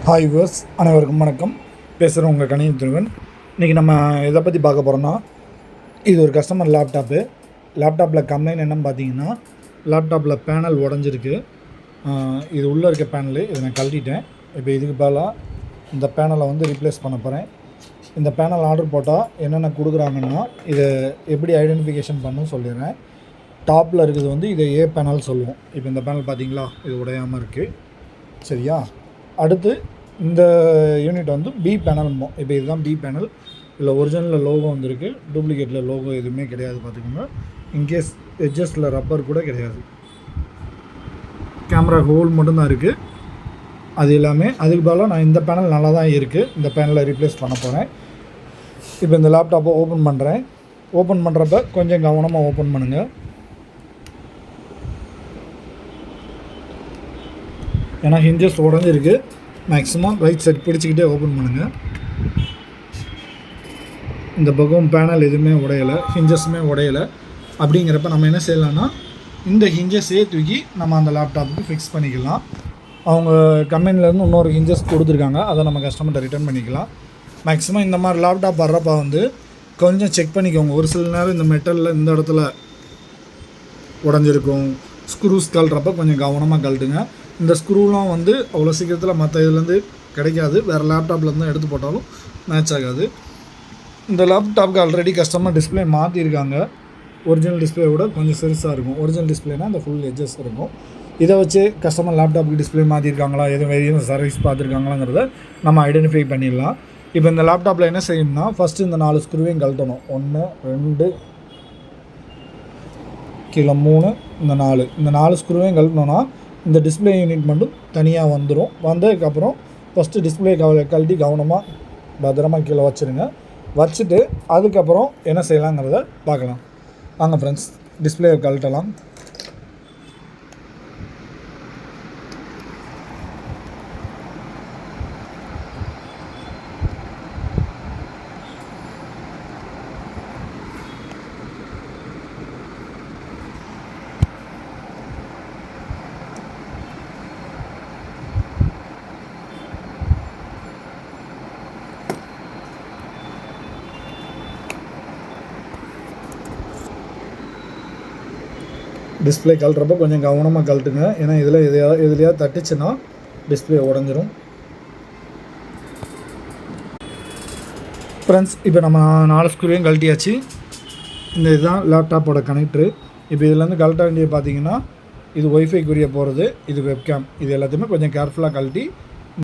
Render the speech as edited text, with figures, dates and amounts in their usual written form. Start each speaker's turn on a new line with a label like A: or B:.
A: Hi viewers, அனைவருக்கும் வணக்கம். பேசுகிறேன் உங்கள் கணினி துருவன். இன்றைக்கி நம்ம எதை பற்றி பார்க்க போகிறோன்னா, இது ஒரு கஸ்டமர் லேப்டாப்பில் கம்ப்ளைண்ட் என்னன்னு பார்த்தீங்கன்னா, லேப்டாப்பில் பேனல் உடஞ்சிருக்கு. இது உள்ளே இருக்க பேனலு இதை நான் கழட்டிட்டேன். இப்போ இதுக்கு பதிலாக இந்த பேனலை ரீப்ளேஸ் பண்ண போகிறேன். இந்த பேனல் ஆர்டர் போட்டால் என்னென்ன கொடுக்குறாங்கன்னா, இதை எப்படி ஐடென்டிஃபிகேஷன் பண்ணணும்னு சொல்லிடுறேன். டாப்பில் இருக்கிறது இதை ஏ பேனல் சொல்லுவோம். இப்போ இந்த பேனல் பார்த்தீங்களா, இது உடையாமல் இருக்குது. சரியா? அடுத்து இந்த யூனிட் பி பேனல்மோ. இப்போ இதுதான் பி பேனல். இதில் ஒரிஜினலில் லோகோ வந்திருக்கு, டூப்ளிகேட்டில் லோகோ எதுவுமே கிடையாது. பார்த்துக்கோங்க. இன்கேஸ் எட்ஜஸில் ரப்பர் கூட கிடையாது. கேமரா ஹோல் மட்டும்தான் இருக்குது. அது எல்லாமே அதுக்கு பதிலாக நான் இந்த பேனல் நல்லா தான் இருக்குது. இந்த பேனலை ரீப்ளேஸ் பண்ண போகிறேன். இப்போ இந்த லேப்டாப்பை ஓப்பன் பண்ணுறேன். ஓப்பன் பண்ணுறப்ப கொஞ்சம் கவனமாக ஓப்பன் பண்ணுங்கள். ஏன்னா ஹிஞ்சஸ் உடஞ்சிருக்கு. மேக்ஸிமம் ரைட் சைட் பிடிச்சிக்கிட்டே ஓப்பன் பண்ணுங்கள். இந்த பக்கம் பேனல் எதுவுமே உடையலை, ஹிஞ்சஸுமே உடையலை. அப்படிங்கிறப்ப நம்ம என்ன செய்யலாம்னா, இந்த ஹிஞ்சஸே தூக்கி நம்ம அந்த லேப்டாப்புக்கு ஃபிக்ஸ் பண்ணிக்கலாம். அவங்க கம்பெனிலேருந்து இன்னொரு ஹிஞ்சஸ் கொடுத்துருக்காங்க, அதை நம்ம கஸ்டமர்கிட்ட ரிட்டர்ன் பண்ணிக்கலாம். மேக்ஸிமம் இந்த மாதிரி லேப்டாப் வர்றப்ப கொஞ்சம் செக் பண்ணிக்கோங்க. ஒரு சில நேரம் இந்த மெட்டலில் இந்த இடத்துல உடஞ்சிருக்கும். ஸ்க்ரூஸ் கழட்டுறப்ப கொஞ்சம் கவனமாக கழட்டுங்க. இந்த ஸ்க்ரூலாம் அவ்வளோ சீக்கிரத்தில் மற்ற இதுலேருந்து கிடைக்காது. வேறு லேப்டாப்லேருந்து எடுத்து போட்டாலும் மேட்ச் ஆகாது. இந்த லேப்டாப்புக்கு ஆல்ரெடி கஸ்டமர் டிஸ்பிளே மாற்றிருக்காங்க. ஒரிஜினல் டிஸ்பிளே விட கொஞ்சம் பெருசாக இருக்கும். ஒரிஜினல் டிஸ்பிளேனால் அந்த ஃபுல் எட்ஜஸ் இருக்கும். இதை வச்சு கஸ்டமர் லேப்டாப்புக்கு டிஸ்பிளே மாற்றிருக்காங்களா, எதுவும் வெளியே சர்வீஸ் பார்த்துருக்காங்களாங்கிறத நம்ம ஐடென்டிஃபை பண்ணிடலாம். இப்போ இந்த லேப்டாப்பில் என்ன செய்யணும்னா, ஃபஸ்ட்டு இந்த 4 ஸ்க்ரூவையும் கழட்டணும். 1 2 கீழே 3 இந்த 4 ஸ்க்ரூவையும் கழட்டணும்னா இந்த டிஸ்பிளே யூனிட் மட்டும் தனியாக வந்துடும். வந்ததுக்கப்புறம் ஃபஸ்ட்டு டிஸ்பிளே கழட்டி கவனமாக பத்திரமாக கீழே வச்சுருங்க. வச்சுட்டு அதுக்கப்புறம் என்ன செய்யலாங்கிறத பார்க்கலாம். வாங்க ஃப்ரெண்ட்ஸ், டிஸ்பிளேயை கழட்டலாம். டிஸ்பிளே கழட்டுறப்ப கொஞ்சம் கவனமாக கழட்டுங்க. ஏன்னா இதில் எதுலையாவது தட்டுச்சுன்னா டிஸ்பிளே உடஞ்சிரும். ஃப்ரெண்ட்ஸ், இப்போ நம்ம 4 ஸ்க்ரூவையும் கழட்டியாச்சு. இந்த இதுதான் லேப்டாப்போட கனெக்டரு. இப்போ இதுலேருந்து கழட்ட வேண்டிய பார்த்தீங்கன்னா, இது ஒய்ஃபைக்குரிய போகிறது, இது வெப்கேம். இது எல்லாத்தையுமே கொஞ்சம் கேர்ஃபுல்லாக கழட்டி